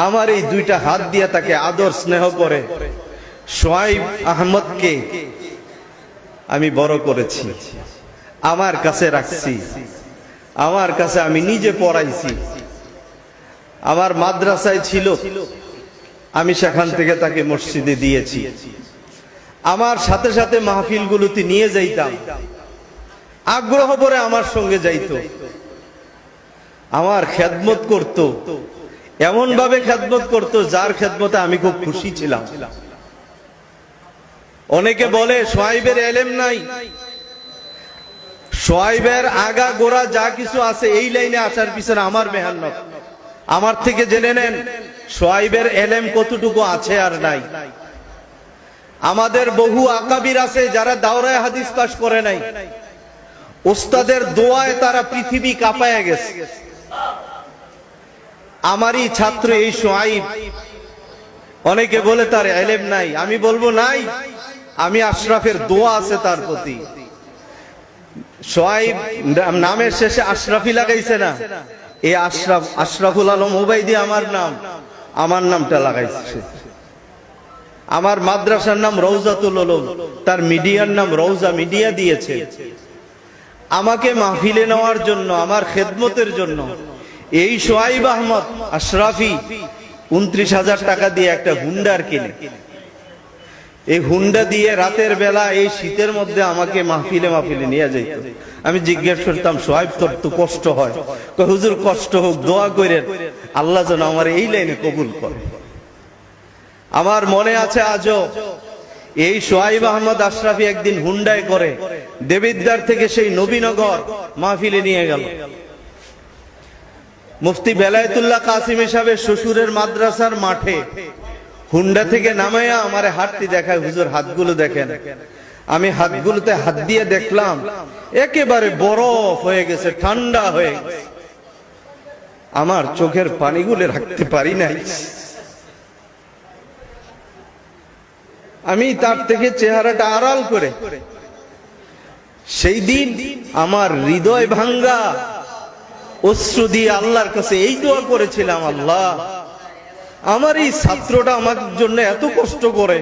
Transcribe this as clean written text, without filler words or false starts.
আমার এই দুইটা হাত দিয়ে তাকে আদর স্নেহ করে সোহাইব আহমদকে আমি বড় করেছি, আমার কাছে রাখছি, আমার কাছে আমি নিজে পড়াইছি। আমার মাদ্রাসায় ছিল, আমি সেখান থেকে তাকে মসজিদে দিয়েছি। আমার সাথে সাথে মাহফিলগুলোতে নিয়ে যাইতাম, আগ্রহ করে আমার সঙ্গে যাইতো, আমার খেদমত করত, এমন ভাবে খেদমত করত যার খেদমতে আমি খুব খুশি ছিলাম। অনেকে বলে সোহাইবের এলেম নাই, সোহাইবের আগা গোড়া যা কিছু আছে এই লাইনে আসার পিছনে আমার মেহনত। আমার থেকে জেনে নেন সোহাইবের এলেম কতটুকু আছে আর নাই। আমাদের বহু আকাবির আছে যারা দাওরায়ে হাদিস পাশ করে নাই, ওস্তাদের দোয়ায় তারা পৃথিবী কাঁপায়া গেছে। আমারই ছাত্র এই সোহাইব। অনেকে বলে তার এলেম নাই, আমি বলবো নাই, আমি আশরাফের দোয়া আছে তার প্রতি। সোহাইব নামের শেষে আশরাফি লাগাইছে না, এই আশরাফ, আশরাফুল আলম ওবাইদি আমার নাম, আমার নামটা লাগাইছে। আমার মাদ্রাসার নাম রওজাতুল উলুম, তার মিডিয়ার নাম রওজা মিডিয়া দিয়েছে। আমাকে মাহফিলে নেওয়ার জন্য, আমার খেদমতের জন্য এই সোহাইব আহমদ আশরাফি 29,000 টাকা দিয়ে একটা হুন্ডার কিনে, এই হুন্ডা দিয়ে রাতের বেলা এই শীতের মধ্যে আমাকে মাহফিলে নিয়ে যাইত। আমি জিজ্ঞেস করতাম, সোহাইব তোর তো কষ্ট হয়? হুজুর কষ্ট হোক, দোয়া করেন আল্লাহ যেন আমার এই লাইনে কবুল করে। আমার মনে আছে আজও, এই সোহাইব আহমদ আশরাফি একদিন হুন্ডায় করে দেবিদ্বার থেকে সেই নবীনগর মাহফিলে নিয়ে গেল। মুফতি বেলায়েতুল্লাহ কাসিম সাহেবের শ্বশুরের মাদ্রাসার মাঠে হুন্ডা থেকে নামাইয়া আমারে হাতটি দেখায়, হুজুর হাতগুলো দেখেন। আমি হাতগুলোতে হাত দিয়ে দেখলাম একেবারে বরফ হয়ে গেছে, ঠান্ডা হয়ে গেছে। আমার চোখের পানিগুলো রাখতে পারি নাই। আমি তার থেকে চেহারাটা আড়াল করে, সেই দিন আমার হৃদয় ভাঙ্গা অশ্রু দিয়ে আল্লাহর কাছে এই দোয়া করেছিলাম, আল্লাহ আমার এই ছাত্রটা আমার জন্য এত কষ্ট করে,